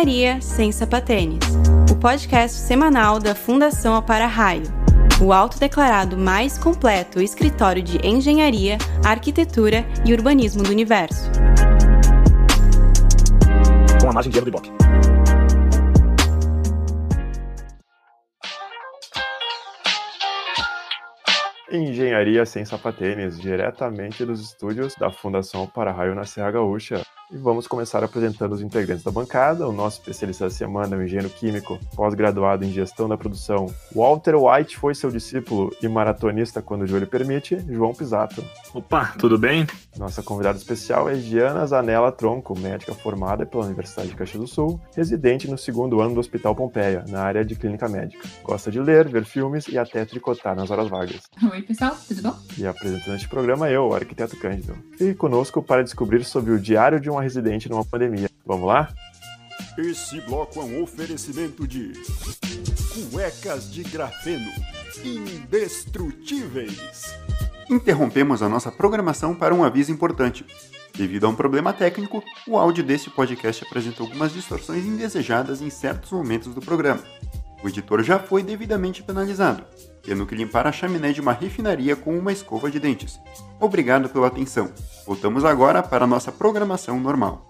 Engenharia sem sapatênis, o podcast semanal da Fundação Apara-Raio, o autodeclarado mais completo escritório de engenharia, arquitetura e urbanismo do universo. Com a margem de erro do Ibope. Engenharia sem sapatênis, diretamente dos estúdios da Fundação Apara-Raio na Serra Gaúcha. E vamos começar apresentando os integrantes da bancada. O nosso especialista da semana, o engenheiro químico, pós-graduado em gestão da produção. Walter White foi seu discípulo e maratonista quando o joelho permite, João Pisato. Opa, tudo bem? Nossa convidada especial é Giana Zanella Tronco, médica formada pela Universidade de Caxias do Sul, residente no 2º ano do Hospital Pompeia, na área de clínica médica. Gosta de ler, ver filmes e até tricotar nas horas vagas. Oi, pessoal, tudo bom? E apresentando este programa eu, o arquiteto Cândido. Fique conosco para descobrir sobre o diário de uma residente numa pandemia. Vamos lá? Esse bloco é um oferecimento de cuecas de grafeno indestrutíveis. Interrompemos a nossa programação para um aviso importante. Devido a um problema técnico, o áudio deste podcast apresenta algumas distorções indesejadas em certos momentos do programa. O editor já foi devidamente penalizado, tendo que limpar a chaminé de uma refinaria com uma escova de dentes. Obrigado pela atenção. Voltamos agora para a nossa programação normal.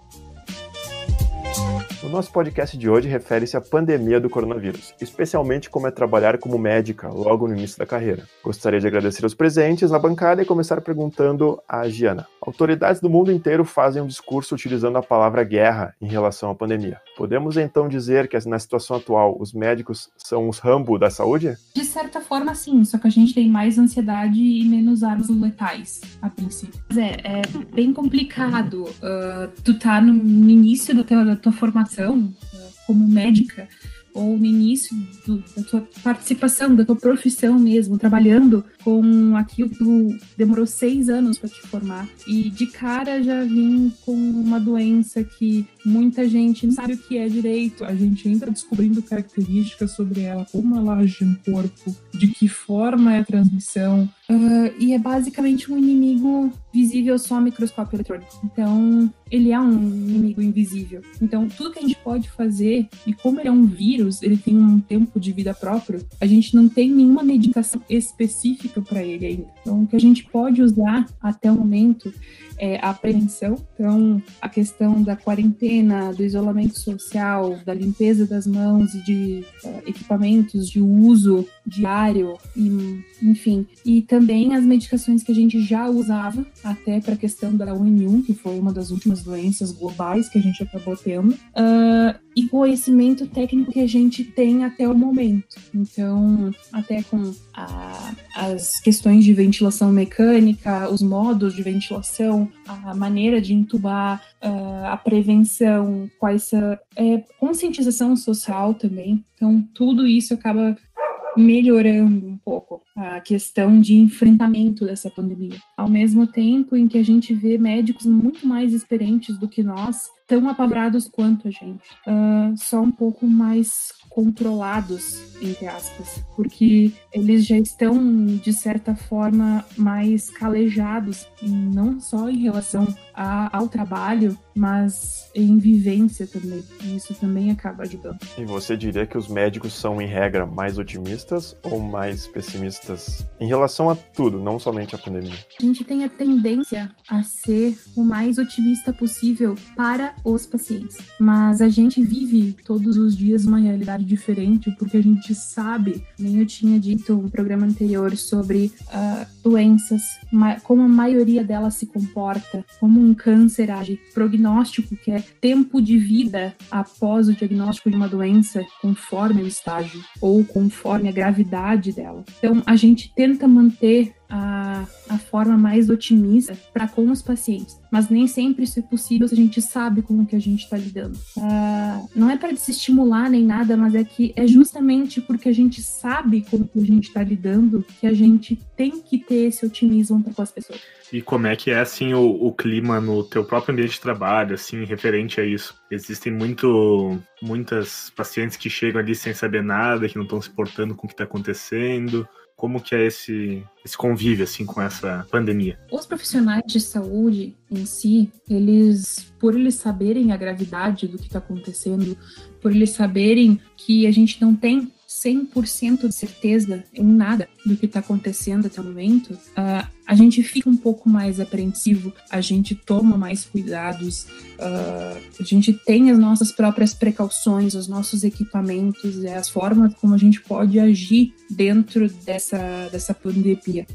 O nosso podcast de hoje refere-se à pandemia do coronavírus, especialmente como é trabalhar como médica logo no início da carreira. Gostaria de agradecer aos presentes na bancada e começar perguntando a Giana. Autoridades do mundo inteiro fazem um discurso utilizando a palavra guerra em relação à pandemia. Podemos então dizer que na situação atual os médicos são os Rambo da saúde? De certa forma, sim, só que a gente tem mais ansiedade e menos armas letais, a princípio. Mas é bem complicado tu tá no início da tua formação como médica, ou no início da tua participação, da tua profissão mesmo, trabalhando com aquilo que tu demorou 6 anos para te formar. E de cara já vim com uma doença que muita gente não sabe o que é direito. A gente entra descobrindo características sobre ela, como ela age no corpo, de que forma é a transmissão. E é basicamente um inimigo visível só a microscópio eletrônico. Então, ele é um inimigo invisível. Então, tudo que a gente pode fazer, e como ele é um vírus, ele tem um tempo de vida próprio, a gente não tem nenhuma medicação específica para ele ainda. Então, o que a gente pode usar até o momento é a prevenção. Então, a questão da quarentena, do isolamento social, da limpeza das mãos e de equipamentos de uso diário, enfim. E também as medicações que a gente já usava, até para a questão da H1N1, que foi uma das últimas doenças globais que a gente acabou tendo, e conhecimento técnico que a gente tem até o momento. Então, até com as questões de ventilação mecânica, os modos de ventilação, a maneira de entubar, a prevenção, conscientização social também. Então, tudo isso acaba melhorando um pouco a questão de enfrentamento dessa pandemia. Ao mesmo tempo em que a gente vê médicos muito mais experientes do que nós, tão apavorados quanto a gente, só um pouco mais controlados, entre aspas, porque eles já estão, de certa forma, mais calejados, não só em relação ao trabalho, mas em vivência também. E isso também acaba ajudando. E você diria que os médicos são, em regra, mais otimistas ou mais pessimistas em relação a tudo, não somente a pandemia? A gente tem a tendência a ser o mais otimista possível para os pacientes, mas a gente vive todos os dias uma realidade diferente, porque a gente sabe, nem eu tinha dito no programa anterior sobre doenças, como a maioria delas se comporta, como um câncer age, prognóstico, que é tempo de vida após o diagnóstico de uma doença, conforme o estágio ou conforme a gravidade dela. Então, a gente tenta manter a forma mais otimista para com os pacientes, mas nem sempre isso é possível se a gente sabe como que a gente está lidando. Não é para desestimular nem nada, mas é justamente porque a gente sabe como que a gente está lidando que a gente tem que ter esse otimismo para com as pessoas. E como é que é, assim, o clima no teu próprio ambiente de trabalho, assim, referente a isso? Existem muitas pacientes que chegam ali sem saber nada, que não estão se portando com o que está acontecendo. Como que é esse convívio, assim, com essa pandemia? Os profissionais de saúde em si, por eles saberem a gravidade do que está acontecendo, por eles saberem que a gente não tem 100% de certeza em nada do que está acontecendo até o momento, a gente fica um pouco mais apreensivo, a gente toma mais cuidados, a gente tem as nossas próprias precauções, os nossos equipamentos, as formas como a gente pode agir dentro dessa pandemia.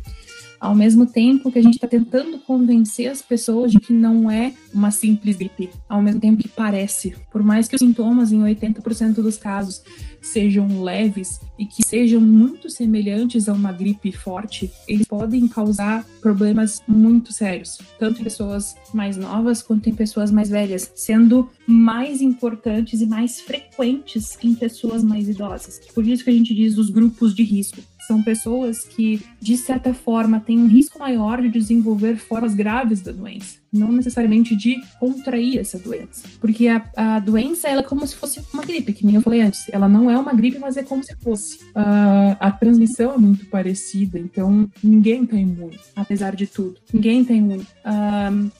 Ao mesmo tempo que a gente está tentando convencer as pessoas de que não é uma simples gripe, ao mesmo tempo que parece. Por mais que os sintomas, em 80% dos casos, sejam leves e que sejam muito semelhantes a uma gripe forte, eles podem causar problemas muito sérios, tanto em pessoas mais novas quanto em pessoas mais velhas, sendo mais importantes e mais frequentes em pessoas mais idosas. Por isso que a gente diz os grupos de risco. São pessoas que, de certa forma, têm um risco maior de desenvolver formas graves da doença, não necessariamente de contrair essa doença. Porque a doença, ela é como se fosse uma gripe, que nem eu falei antes. Ela não é uma gripe, mas é como se fosse. A transmissão é muito parecida, então ninguém está imune, apesar de tudo. Ninguém está imune.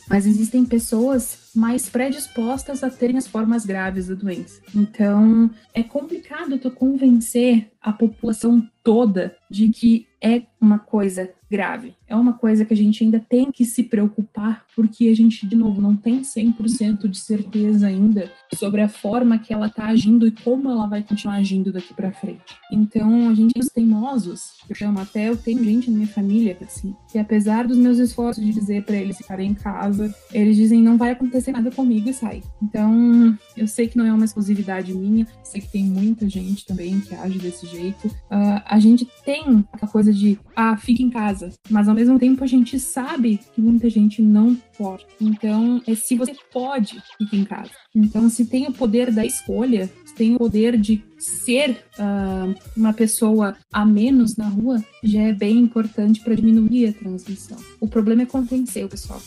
Mas existem pessoas mais predispostas a terem as formas graves da doença. Então, é complicado tu convencer a população toda de que é uma coisa grave. É uma coisa que a gente ainda tem que se preocupar, porque a gente, de novo, não tem 100% de certeza ainda sobre a forma que ela está agindo e como ela vai continuar agindo daqui para frente. Então, a gente tem os teimosos, eu tenho gente na minha família, assim, que apesar dos meus esforços de dizer para eles ficarem em casa, eles dizem, não vai acontecer nada comigo e sai. Então, eu sei que não é uma exclusividade minha, sei que tem muita gente também que age desse jeito. A gente tem aquela coisa de, fica em casa, mas ao mesmo tempo a gente sabe que muita gente não pode. Então, se você pode, fica em casa. Então, se tem o poder da escolha, se tem o poder de ser uma pessoa a menos na rua, já é bem importante para diminuir a transmissão. O problema é convencer o pessoal.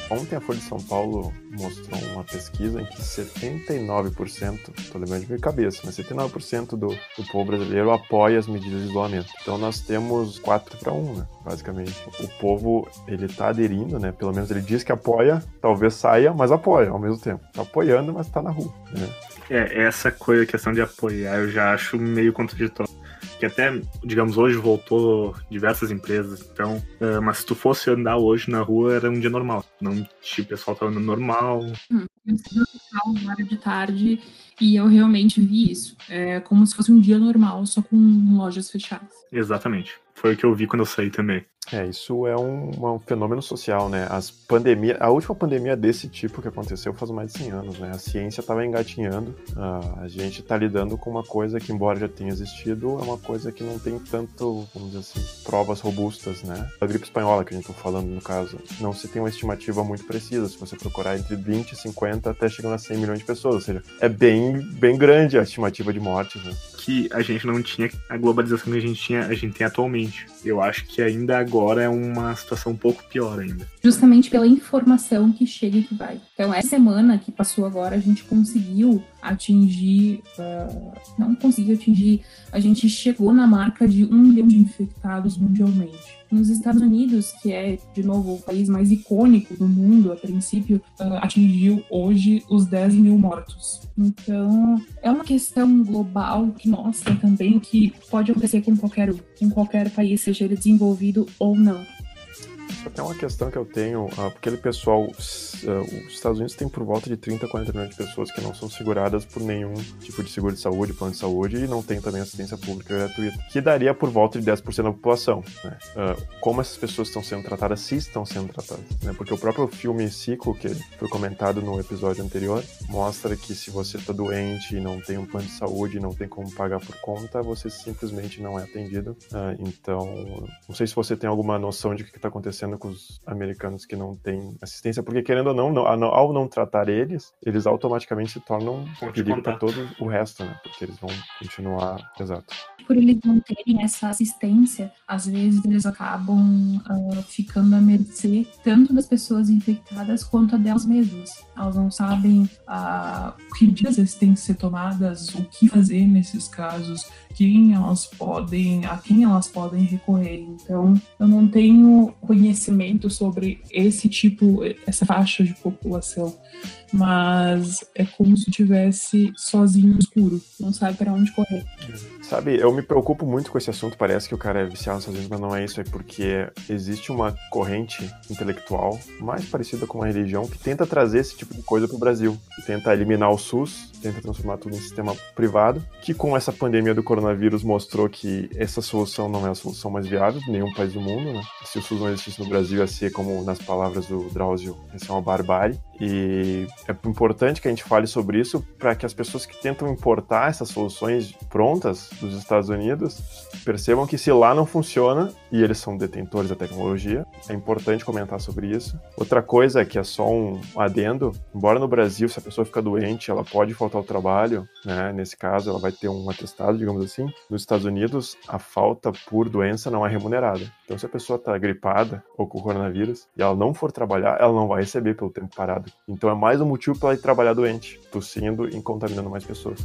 Ontem a Folha de São Paulo mostrou uma pesquisa em que 79%, estou lembrando de minha cabeça, mas 79% do povo brasileiro apoia as medidas de isolamento. Então nós temos 4-1, né, basicamente. O povo, ele está aderindo, né, pelo menos ele diz que apoia, talvez saia, mas apoia ao mesmo tempo. Está apoiando, mas está na rua, né? Essa questão de apoiar, eu já acho meio contraditório. Que até, digamos, hoje voltou diversas empresas, então, mas se tu fosse andar hoje na rua, era um dia normal. Não, o pessoal tá andando normal. Eu saí do hospital na hora de tarde e eu realmente vi isso. É como se fosse um dia normal, só com lojas fechadas. Exatamente. Foi o que eu vi quando eu saí também. Isso é um fenômeno social, né? A última pandemia desse tipo que aconteceu faz mais de 100 anos, né? A ciência estava engatinhando, a gente está lidando com uma coisa que, embora já tenha existido, é uma coisa que não tem tanto, vamos dizer assim, provas robustas, né? A gripe espanhola que a gente está falando, no caso, não se tem uma estimativa muito precisa. Se você procurar entre 20 e 50 até chegando a 100 milhões de pessoas, ou seja, é bem grande a estimativa de mortes, né? Que a gente não tinha a globalização que a gente tem atualmente. Eu acho que ainda agora é uma situação um pouco pior ainda. Justamente pela informação que chega e que vai. Então, essa semana que passou agora, a gente conseguiu atingir... a gente chegou na marca de 1 milhão de infectados mundialmente. Nos Estados Unidos, que é, de novo, o país mais icônico do mundo, a princípio, atingiu hoje os 10 mil mortos. Então, é uma questão global que mostra também que pode acontecer com qualquer país, seja ele desenvolvido ou não. Até uma questão que eu tenho, porque aquele pessoal, os Estados Unidos tem por volta de 30 a 40 milhões de pessoas que não são seguradas por nenhum tipo de seguro de saúde, plano de saúde, e não tem também assistência pública gratuita, que daria por volta de 10% da população, né? Como essas pessoas estão sendo tratadas, se estão sendo tratadas, né? Porque o próprio filme Ciclo, que foi comentado no episódio anterior, mostra que se você está doente e não tem um plano de saúde, não tem como pagar por conta, você simplesmente não é atendido. Então, não sei se você tem alguma noção de o que está acontecendo comparado com os americanos que não têm assistência, porque querendo ou não, ao não tratar eles automaticamente se tornam um perigo para todo o resto, né? Porque eles vão continuar... Exato. Por eles não terem essa assistência, às vezes eles acabam ficando à mercê tanto das pessoas infectadas quanto a delas mesmas. Elas não sabem que medidas têm que ser tomadas, o que fazer nesses casos, a quem elas podem recorrer. Então, eu não tenho conhecimento sobre essa faixa de população, mas é como se estivesse sozinho no escuro, não sabe para onde correr. Sabe, eu me preocupo muito com esse assunto, parece que o cara é viciado sozinho, mas não é isso, é porque existe uma corrente intelectual mais parecida com uma religião que tenta trazer esse tipo de coisa pro Brasil, que tenta eliminar o SUS, tenta transformar tudo em sistema privado, que com essa pandemia do coronavírus mostrou que essa solução não é a solução mais viável de nenhum país do mundo, né? Se o SUS não existisse no Brasil, ia ser como nas palavras do Drauzio, ia ser uma barbárie. E é importante que a gente fale sobre isso para que as pessoas que tentam importar essas soluções prontas dos Estados Unidos percebam que se lá não funciona, e eles são detentores da tecnologia, é importante comentar sobre isso. Outra coisa que é só um adendo, embora no Brasil, se a pessoa fica doente, ela pode faltar ao trabalho, né? Nesse caso, ela vai ter um atestado, digamos assim. Nos Estados Unidos, a falta por doença não é remunerada. Então, se a pessoa está gripada ou com coronavírus e ela não for trabalhar, ela não vai receber pelo tempo parado. Então, é mais um motivo para ela ir trabalhar doente, tossindo e contaminando mais pessoas.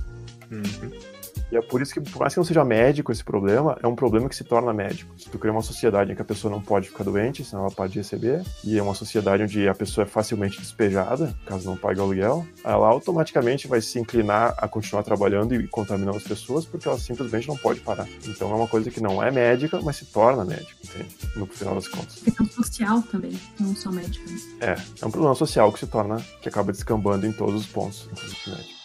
E é por isso que, por mais que não seja médico esse problema, é um problema que se torna médico. Se tu cria uma sociedade em que a pessoa não pode ficar doente, senão ela pode receber, e é uma sociedade onde a pessoa é facilmente despejada, caso não pague aluguel, ela automaticamente vai se inclinar a continuar trabalhando e contaminando as pessoas, porque ela simplesmente não pode parar. Então é uma coisa que não é médica, mas se torna médica, entende? No final das contas. É questão social também, não só médica. É um problema social que acaba descambando em todos os pontos, inclusive médico.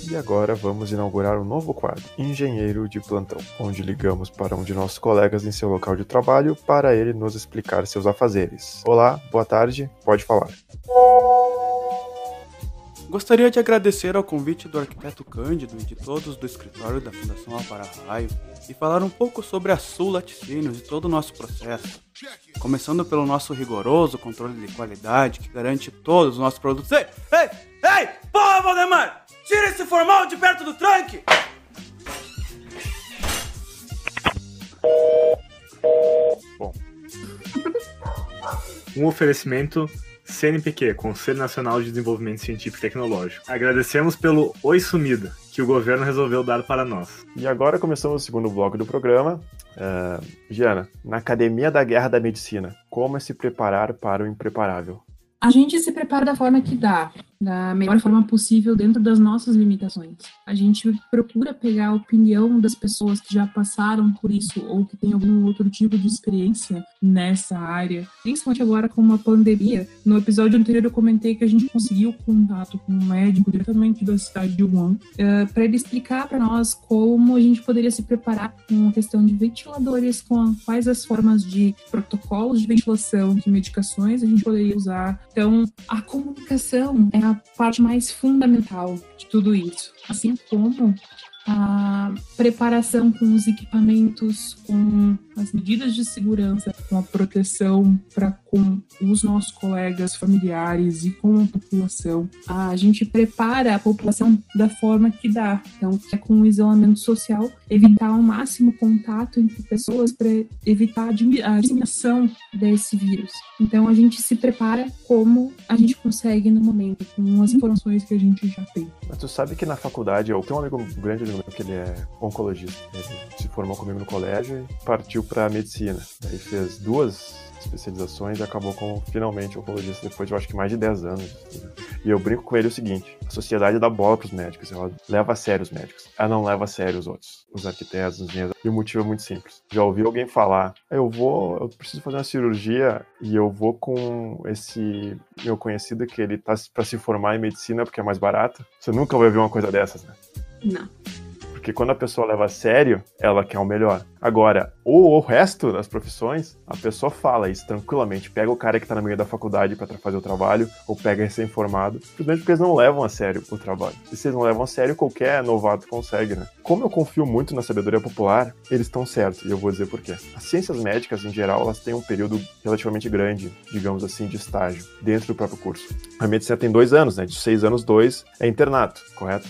E agora vamos inaugurar um novo quadro, Engenheiro de Plantão, onde ligamos para um de nossos colegas em seu local de trabalho para ele nos explicar seus afazeres. Olá, boa tarde, pode falar. Gostaria de agradecer ao convite do arquiteto Cândido e de todos do escritório da Fundação Para-Raio e falar um pouco sobre a Sul Laticínios e todo o nosso processo. Começando pelo nosso rigoroso controle de qualidade que garante todos os nossos produtos. Ei! Porra, Valdemar! Tira esse formal de perto do tranque! Bom. Um oferecimento CNPq, Conselho Nacional de Desenvolvimento Científico e Tecnológico. Agradecemos pelo Oi Sumida, que o governo resolveu dar para nós. E agora começamos o segundo bloco do programa. Giana, na Academia da Guerra da Medicina, como é se preparar para o impreparável? A gente se prepara da forma que dá, da melhor forma possível dentro das nossas limitações. A gente procura pegar a opinião das pessoas que já passaram por isso ou que têm algum outro tipo de experiência nessa área, principalmente agora com uma pandemia. No episódio anterior eu comentei que a gente conseguiu contato com um médico diretamente da cidade de Wuhan para ele explicar para nós como a gente poderia se preparar com a questão de ventiladores, quais as formas de protocolos de ventilação, que medicações a gente poderia usar. Então, a comunicação é a parte mais fundamental de tudo isso. Assim como a preparação com os equipamentos, com as medidas de segurança, com a proteção para com os nossos colegas, familiares e com a população. A gente prepara a população da forma que dá. Então, é com o isolamento social, evitar ao máximo contato entre pessoas para evitar a disseminação desse vírus. Então, a gente se prepara como a gente consegue no momento, com as informações que a gente já tem. Mas tu sabe que na faculdade, eu tenho um amigo grande que ele é oncologista. Ele se formou comigo no colégio e partiu para medicina. Aí fez 2 especializações e acabou como finalmente oncologista depois de, eu acho que mais de 10 anos. E eu brinco com ele o seguinte: a sociedade dá bola pros médicos, ela leva a sério os médicos, ela não leva a sério os outros, os arquitetos, os engenheiros. E o motivo é muito simples. Já ouvi alguém falar: eu preciso fazer uma cirurgia e eu vou com esse meu conhecido que ele tá para se formar em medicina porque é mais barato. Você nunca vai ver uma coisa dessas, né? Não. Porque quando a pessoa leva a sério, ela quer o melhor. Agora, o resto das profissões, a pessoa fala isso tranquilamente. Pega o cara que tá no meio da faculdade pra fazer o trabalho, ou pega recém-formado, simplesmente porque eles não levam a sério o trabalho. E se eles não levam a sério, qualquer novato consegue, né? Como eu confio muito na sabedoria popular, eles estão certos, e eu vou dizer por quê. As ciências médicas, em geral, elas têm um período relativamente grande, digamos assim, de estágio, dentro do próprio curso. A medicina tem 2 anos, né? De 6 anos, 2 é internato, correto?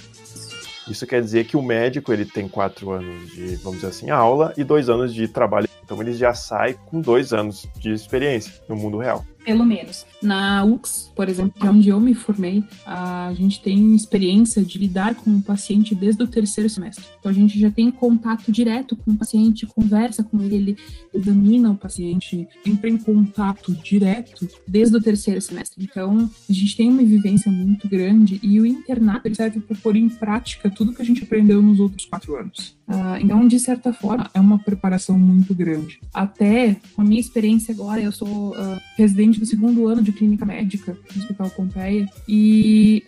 Isso quer dizer que o médico ele tem 4 anos de, vamos dizer assim, aula e 2 anos de trabalho. Então ele já sai com 2 anos de experiência no mundo real. Pelo menos. Na UX, por exemplo, que é onde eu me formei, a gente tem experiência de lidar com o paciente desde o 3º semestre. Então a gente já tem contato direto com o paciente, conversa com ele, examina o paciente, entra em contato direto desde o 3º semestre. Então a gente tem uma vivência muito grande e o internato ele serve para pôr em prática tudo que a gente aprendeu nos outros 4 anos. Então, de certa forma, é uma preparação muito grande. Até, com a minha experiência agora, eu sou residente do 2º ano de clínica médica no Hospital Pompeia, e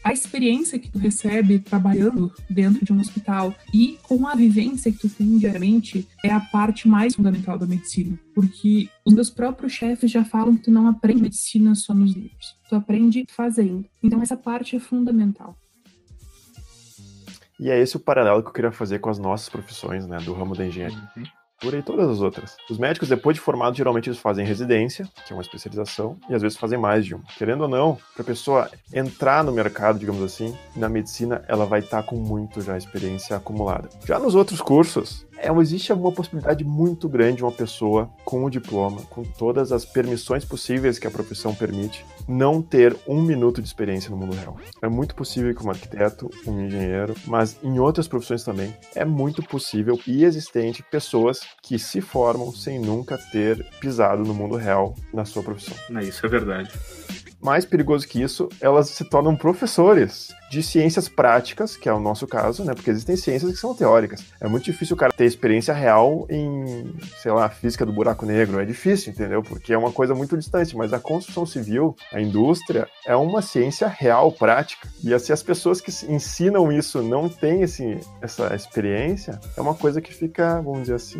a experiência que tu recebe trabalhando dentro de um hospital e com a vivência que tu tem diariamente é a parte mais fundamental da medicina, porque os meus próprios chefes já falam que tu não aprende medicina só nos livros, tu aprende fazendo. Então, essa parte é fundamental. E é esse o paralelo que eu queria fazer com as nossas profissões, né, do ramo da engenharia. E todas as outras. Os médicos, depois de formados, geralmente eles fazem residência, que é uma especialização, e às vezes fazem mais de uma. Querendo ou não, para a pessoa entrar no mercado, digamos assim, na medicina, ela vai estar com muito já experiência acumulada. Já nos outros cursos, existe uma possibilidade muito grande de uma pessoa com o diploma, com todas as permissões possíveis que a profissão permite, não ter 1 minuto de experiência no mundo real. É muito possível que um arquiteto, um engenheiro, mas em outras profissões também, é muito possível e existente pessoas que se formam sem nunca ter pisado no mundo real na sua profissão. Isso é verdade. Mais perigoso que isso, elas se tornam professores de ciências práticas, que é o nosso caso, né? Porque existem ciências que são teóricas. É muito difícil o cara ter experiência real em, sei lá, física do buraco negro. É difícil, entendeu? Porque é uma coisa muito distante. Mas a construção civil, a indústria, é uma ciência real, prática. E assim, as pessoas que ensinam isso não têm essa experiência, é uma coisa que fica, vamos dizer assim,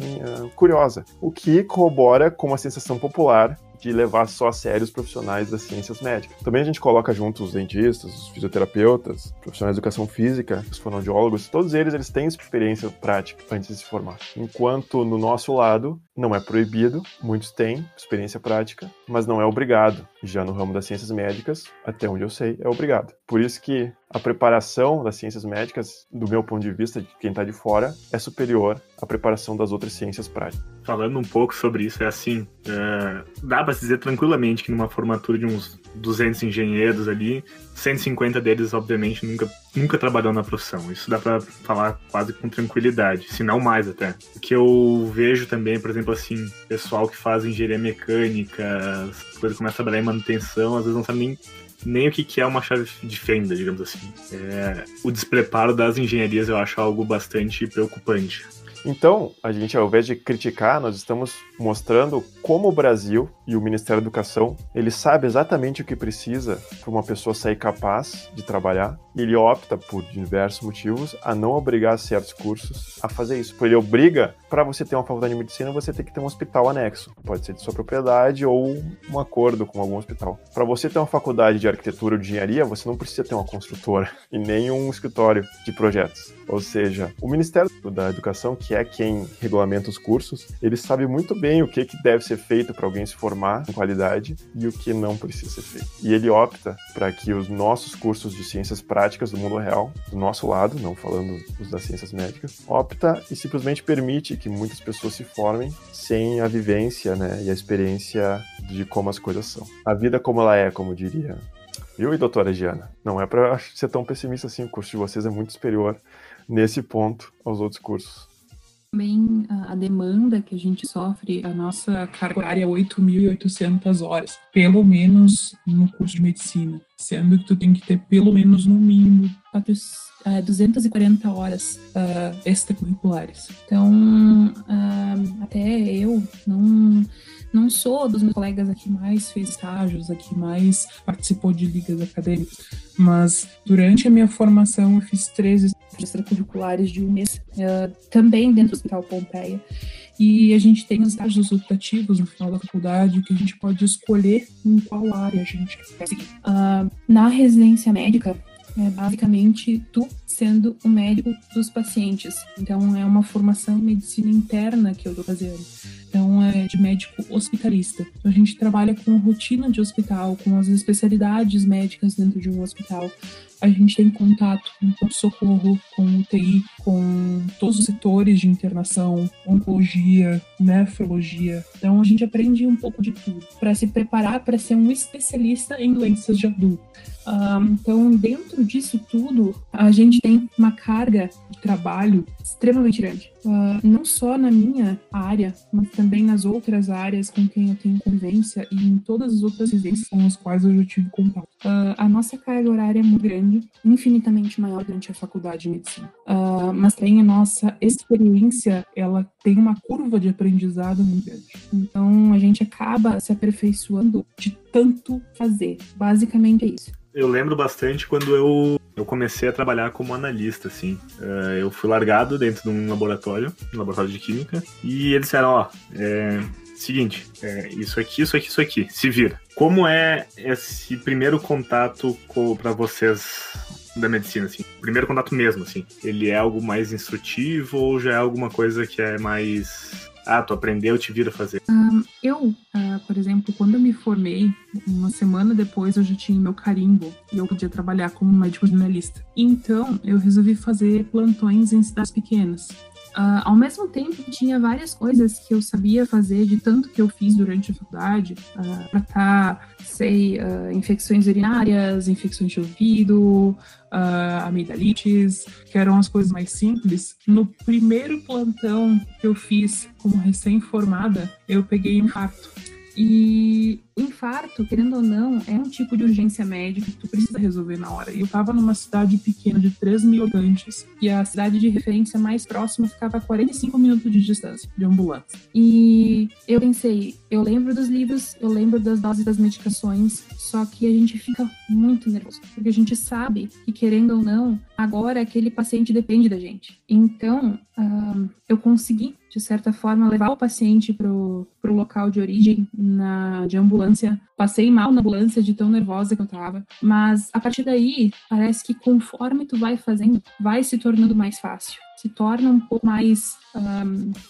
curiosa. O que corrobora com uma sensação popular de levar só a sério os profissionais das ciências médicas. Também a gente coloca junto os dentistas, os fisioterapeutas, profissionais de educação física, os fonoaudiólogos, todos eles têm experiência prática antes de se formar. Enquanto no nosso lado, não é proibido, muitos têm experiência prática, mas não é obrigado. Já no ramo das ciências médicas, até onde eu sei, é obrigado. Por isso que a preparação das ciências médicas, do meu ponto de vista, de quem está de fora, é superior à preparação das outras ciências práticas. Falando um pouco sobre isso, dá para se dizer tranquilamente que numa formatura de uns 200 engenheiros ali, 150 deles, obviamente, nunca trabalhou na profissão. Isso dá para falar quase com tranquilidade, se não mais até. O que eu vejo também, por exemplo, assim, pessoal que faz engenharia mecânica, coisa começa a trabalhar em manutenção, às vezes não sabe nem o que é uma chave de fenda, digamos assim. O despreparo das engenharias eu acho algo bastante preocupante. Então, a gente, ao invés de criticar, nós estamos mostrando como o Brasil e o Ministério da Educação, ele sabe exatamente o que precisa para uma pessoa sair capaz de trabalhar, e ele opta, por diversos motivos, a não obrigar certos cursos a fazer isso. Ele obriga, para você ter uma faculdade de medicina, você tem que ter um hospital anexo. Pode ser de sua propriedade ou um acordo com algum hospital. Para você ter uma faculdade de arquitetura ou de engenharia, você não precisa ter uma construtora e nem um escritório de projetos. Ou seja, o Ministério da Educação, que é quem regulamenta os cursos, ele sabe muito bem o que deve ser feito para alguém se formar com qualidade e o que não precisa ser feito. E ele opta para que os nossos cursos de ciências práticas do mundo real, do nosso lado, não falando os das ciências médicas, opta e simplesmente permite que muitas pessoas se formem sem a vivência, né, e a experiência de como as coisas são. A vida como ela é, como diria. Viu, e doutora Giana? Não é para ser tão pessimista assim, o curso de vocês é muito superior nesse ponto aos outros cursos. Também a demanda que a gente sofre, a nossa carga horária é 8.800 horas, pelo menos no curso de medicina, sendo que tu tem que ter pelo menos no mínimo 240 horas extracurriculares. Então, até eu não sou dos meus colegas a que mais fez estágios, a que mais participou de ligas acadêmicas, mas durante a minha formação eu fiz 3 estágios extracurriculares de 1 mês, também dentro do Hospital Pompeia. E a gente tem os estágios optativos no final da faculdade que a gente pode escolher em qual área a gente quer seguir. Na residência médica, é basicamente tu sendo o médico dos pacientes. Então, é uma formação em medicina interna que eu estou fazendo. Então, é de médico hospitalista. Então, a gente trabalha com rotina de hospital, com as especialidades médicas dentro de um hospital. A gente tem contato com pronto-socorro, com UTI, com todos os setores de internação, oncologia, nefrologia. Então, a gente aprende um pouco de tudo para se preparar para ser um especialista em doenças de adulto. Então, dentro disso tudo, a gente tem uma carga de trabalho extremamente grande. Não só na minha área, mas também nas outras áreas com quem eu tenho convivência e em todas as outras residências com as quais eu já tive contato. A nossa carga horária é muito grande, infinitamente maior durante a faculdade de medicina. Mas também a nossa experiência, ela tem uma curva de aprendizado muito grande. Então, a gente acaba se aperfeiçoando de tanto fazer. Basicamente é isso. Eu lembro bastante quando eu comecei a trabalhar como analista, assim. Eu fui largado dentro de um laboratório de química, e eles disseram, seguinte, isso aqui, se vira. Como é esse primeiro contato para vocês da medicina, assim? Primeiro contato mesmo, assim. Ele é algo mais instrutivo ou já é alguma coisa que é mais... tu aprendeu, te vira fazer? Por exemplo, quando eu me formei, uma semana depois eu já tinha meu carimbo e eu podia trabalhar como médico jornalista. Então, eu resolvi fazer plantões em cidades pequenas. Ao mesmo tempo que tinha várias coisas que eu sabia fazer de tanto que eu fiz durante a faculdade, tratar, infecções urinárias, infecções de ouvido, amigdalites, que eram as coisas mais simples. No primeiro plantão que eu fiz como recém-formada, eu peguei infarto. E o infarto, querendo ou não, é um tipo de urgência médica que tu precisa resolver na hora. E eu tava numa cidade pequena de 3 mil habitantes e a cidade de referência mais próxima ficava a 45 minutos de distância de ambulância. E eu pensei, eu lembro dos livros, eu lembro das doses das medicações, só que a gente fica muito nervoso, porque a gente sabe que, querendo ou não, agora aquele paciente depende da gente. Então, eu consegui, de certa forma, levar o paciente pro local de origem de ambulância. Passei mal na ambulância de tão nervosa que eu tava, mas a partir daí, parece que conforme tu vai fazendo, vai se tornando mais fácil. Se torna um pouco mais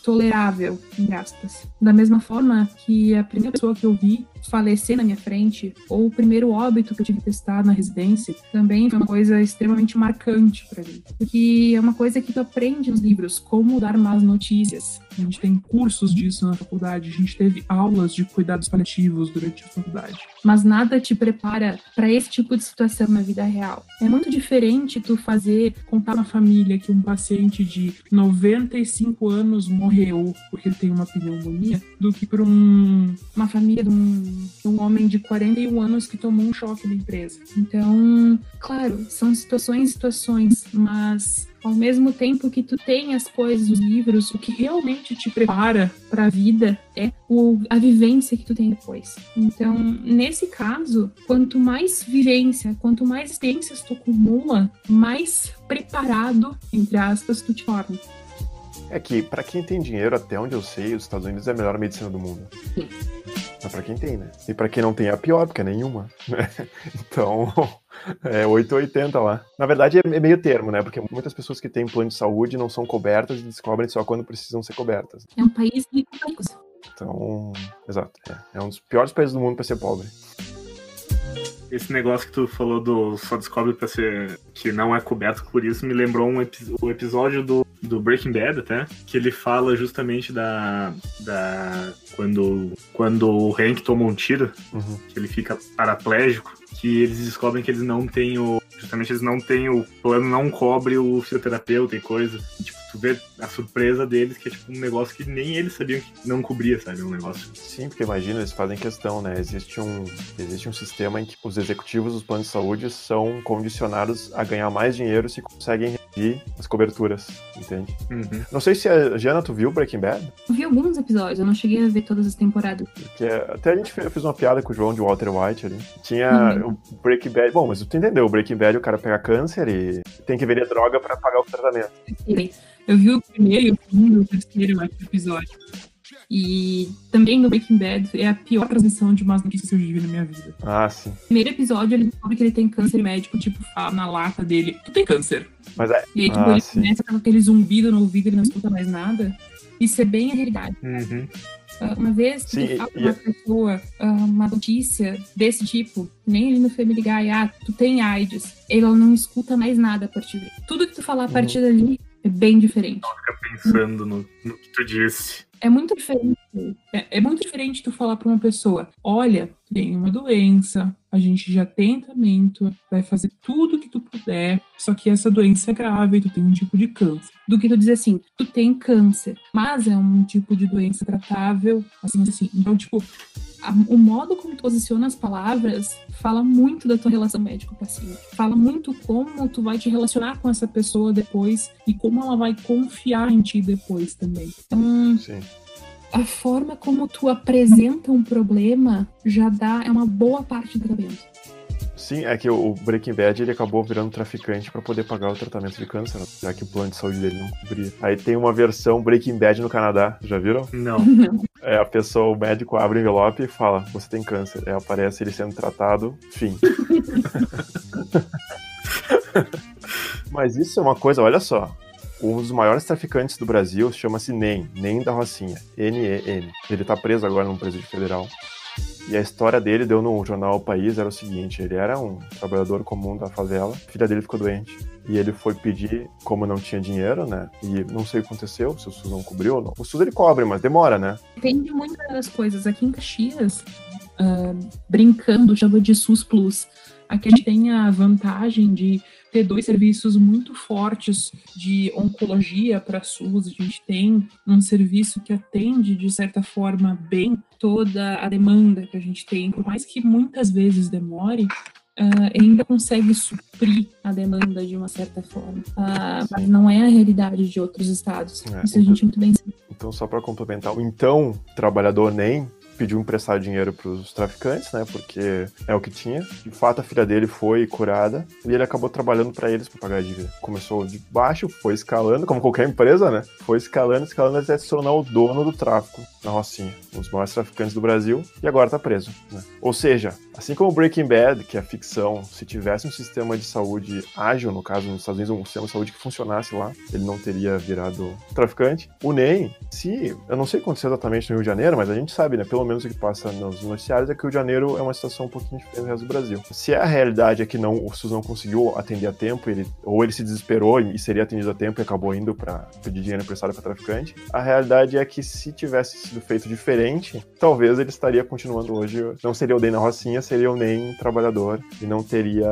tolerável, entre aspas. Da mesma forma que a primeira pessoa que eu vi falecer na minha frente, ou o primeiro óbito que eu tive que testar na residência, também foi uma coisa extremamente marcante para mim. Porque é uma coisa que tu aprende nos livros, como dar más notícias. A gente tem cursos disso na faculdade, a gente teve aulas de cuidados paliativos durante a faculdade. Mas nada te prepara para esse tipo de situação na vida real. É muito diferente tu contar na família que um paciente de 95 anos morreu porque ele tem uma pneumonia, do que para uma família de um homem de 41 anos que tomou um choque da empresa. Então, claro, são situações, mas ao mesmo tempo que tu tem as coisas dos livros, o que realmente te prepara para a vida é a vivência que tu tem depois. Então, nesse caso, quanto mais vivência, quanto mais experiências tu acumula, mais preparado, entre aspas, tu te torna. É que, pra quem tem dinheiro, até onde eu sei, os Estados Unidos é a melhor medicina do mundo. Sim. Mas pra quem tem, né? E pra quem não tem, é a pior, porque é nenhuma. Então, é 8 ou 80 lá. Na verdade, é meio termo, né? Porque muitas pessoas que têm plano de saúde não são cobertas e descobrem só quando precisam ser cobertas. É um país rico. Então, exato. É um dos piores países do mundo pra ser pobre. Esse negócio que tu falou só descobre pra ser que não é coberto por isso, me lembrou o episódio do Breaking Bad, até, que ele fala justamente quando o Hank toma um tiro, que ele fica paraplégico, que eles descobrem que eles não têm o plano não cobre o fisioterapeuta e coisa. E, tipo, tu vê a surpresa deles, que é tipo um negócio que nem eles sabiam que não cobria, sabe? Um negócio. Sim, porque imagina, eles fazem questão, né? Existe um sistema em que os executivos dos planos de saúde são condicionados a ganhar mais dinheiro se conseguem reduzir as coberturas, entende? Uhum. Não sei se a Jana, tu viu Breaking Bad? Eu vi alguns episódios, eu não cheguei a ver todas as temporadas. Porque até a gente fez uma piada com o João de Walter White ali. Tinha o Breaking Bad. Bom, mas tu entendeu, o Breaking Bad o cara pega câncer e tem que vender droga pra pagar o tratamento. Eu vi o primeiro, o segundo, o terceiro episódio. E também no Breaking Bad é a pior transmissão de más notícias que eu já vi na minha vida. Ah, sim. No primeiro episódio ele descobre que ele tem câncer e médico, tipo, fala na lata dele, tu tem câncer. Mas é... E aí, tipo, ele começa com aquele zumbido no ouvido, ele não escuta mais nada. Isso é bem a realidade. Uhum. Uma vez que tu fala pra uma pessoa uma notícia desse tipo, nem ali no Family Guy, tu tem AIDS, ela não escuta mais nada a partir dali. Tudo que tu falar a partir dali é bem diferente. Não fica pensando no que tu disse. É muito diferente. É muito diferente tu falar pra uma pessoa, olha, tem uma doença, a gente já tem tratamento, vai fazer tudo que tu puder, só que essa doença é grave, tu tem um tipo de câncer. Do que tu dizer assim, tu tem câncer, mas é um tipo de doença tratável, assim. Então, tipo, o modo como tu posiciona as palavras fala muito da tua relação médico-paciente. Fala muito como tu vai te relacionar com essa pessoa depois e como ela vai confiar em ti depois também. Então, Sim. A forma como tu apresenta um problema já é uma boa parte do tratamento. Sim, é que o Breaking Bad ele acabou virando traficante pra poder pagar o tratamento de câncer, já que o plano de saúde dele não cobria. Aí tem uma versão Breaking Bad no Canadá, já viram? Não. É, a pessoa, o médico abre o envelope e fala, você tem câncer. Aí aparece ele sendo tratado, fim. Mas isso é uma coisa, olha só. Um dos maiores traficantes do Brasil chama-se Nem da Rocinha, N-E-N. Ele tá preso agora num presídio federal. E a história dele deu no jornal O País, era o seguinte, ele era um trabalhador comum da favela, a filha dele ficou doente. E ele foi pedir, como não tinha dinheiro, né? E não sei o que aconteceu, se o SUS não cobriu ou não. O SUS ele cobre, mas demora, né? Depende muito das coisas. Aqui em Caxias, brincando, chama de SUS Plus. Aqui a gente tem a vantagem de ter 2 serviços muito fortes de oncologia para SUS. A gente tem um serviço que atende, de certa forma, bem toda a demanda que a gente tem. Por mais que muitas vezes demore, ainda consegue suprir a demanda de uma certa forma. Mas não é a realidade de outros estados. Isso a gente muito bem sabe. Então, só para complementar, o trabalhador NEM pediu emprestar dinheiro para os traficantes, né? Porque é o que tinha. De fato, a filha dele foi curada e ele acabou trabalhando para eles para pagar a dívida. Começou de baixo, foi escalando, como qualquer empresa, né? Foi escalando até se tornar o dono do tráfico na Rocinha. Um dos maiores traficantes do Brasil e agora tá preso, né? Ou seja, assim como o Breaking Bad, que é ficção, se tivesse um sistema de saúde ágil, no caso nos Estados Unidos, um sistema de saúde que funcionasse lá, ele não teria virado traficante. O NEM, eu não sei o que aconteceu exatamente no Rio de Janeiro, mas a gente sabe, né? Pelo menos o que passa nos noticiários é que o Rio de Janeiro é uma situação um pouquinho diferente do resto do Brasil. Se a realidade é que o SUS não conseguiu atender a tempo, ou ele se desesperou e seria atendido a tempo e acabou indo para pedir dinheiro emprestado para traficante, a realidade é que se tivesse sido feito diferente, talvez ele estaria continuando hoje, não seria o NEM na Rocinha, seria o NEM trabalhador e não teria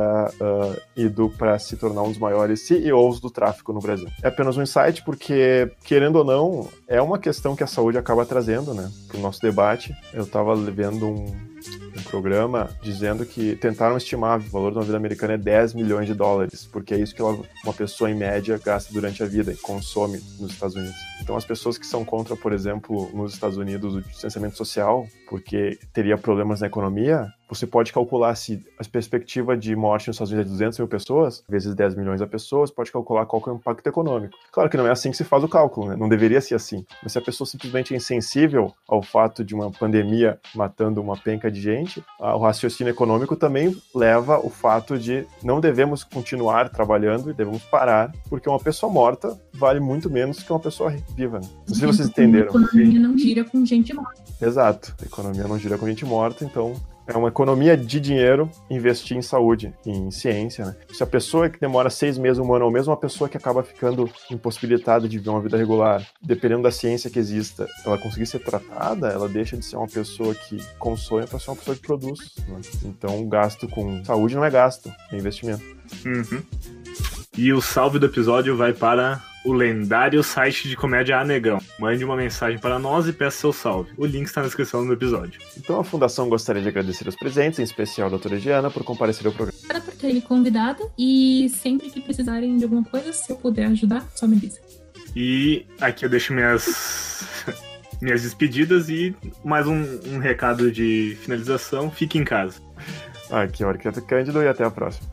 ido para se tornar um dos maiores CEOs do tráfico no Brasil. É apenas um insight porque, querendo ou não, é uma questão que a saúde acaba trazendo, né, para o nosso debate. Eu estava vendo um programa dizendo que tentaram estimar o valor de uma vida americana é 10 milhões de dólares, porque é isso que uma pessoa em média gasta durante a vida e consome nos Estados Unidos. Então as pessoas que são contra, por exemplo, nos Estados Unidos o distanciamento social, porque teria problemas na economia, você pode calcular se a perspectiva de morte nos Estados Unidos é 200 mil pessoas, vezes 10 milhões de pessoas, pode calcular qual que é o impacto econômico. Claro que não é assim que se faz o cálculo, né? Não deveria ser assim. Mas se a pessoa simplesmente é insensível ao fato de uma pandemia matando uma penca de gente, o raciocínio econômico também leva o fato de não devemos continuar trabalhando e devemos parar, porque uma pessoa morta vale muito menos que uma pessoa viva. Né? Não sei se vocês entenderam. A economia não gira com gente morta. Exato. A economia não gira com gente morta, então é uma economia de dinheiro investir em saúde, em ciência, né? Se a pessoa que demora 6 meses, 1 ano, ou mesmo uma pessoa que acaba ficando impossibilitada de viver uma vida regular, dependendo da ciência que exista, ela conseguir ser tratada, ela deixa de ser uma pessoa que consome para ser uma pessoa que produz, né? Então, gasto com saúde não é gasto, é investimento. Uhum. E o salve do episódio vai para o lendário site de comédia A Negão. Mande uma mensagem para nós e peça seu salve. O link está na descrição do episódio. Então a Fundação gostaria de agradecer os presentes, em especial a doutora Giana, por comparecer ao programa. Obrigada por ter me convidado e sempre que precisarem de alguma coisa, se eu puder ajudar, só me dizer. E aqui eu deixo minhas despedidas e mais um recado de finalização. Fique em casa. Aqui é o Arquiteto Cândido e até a próxima.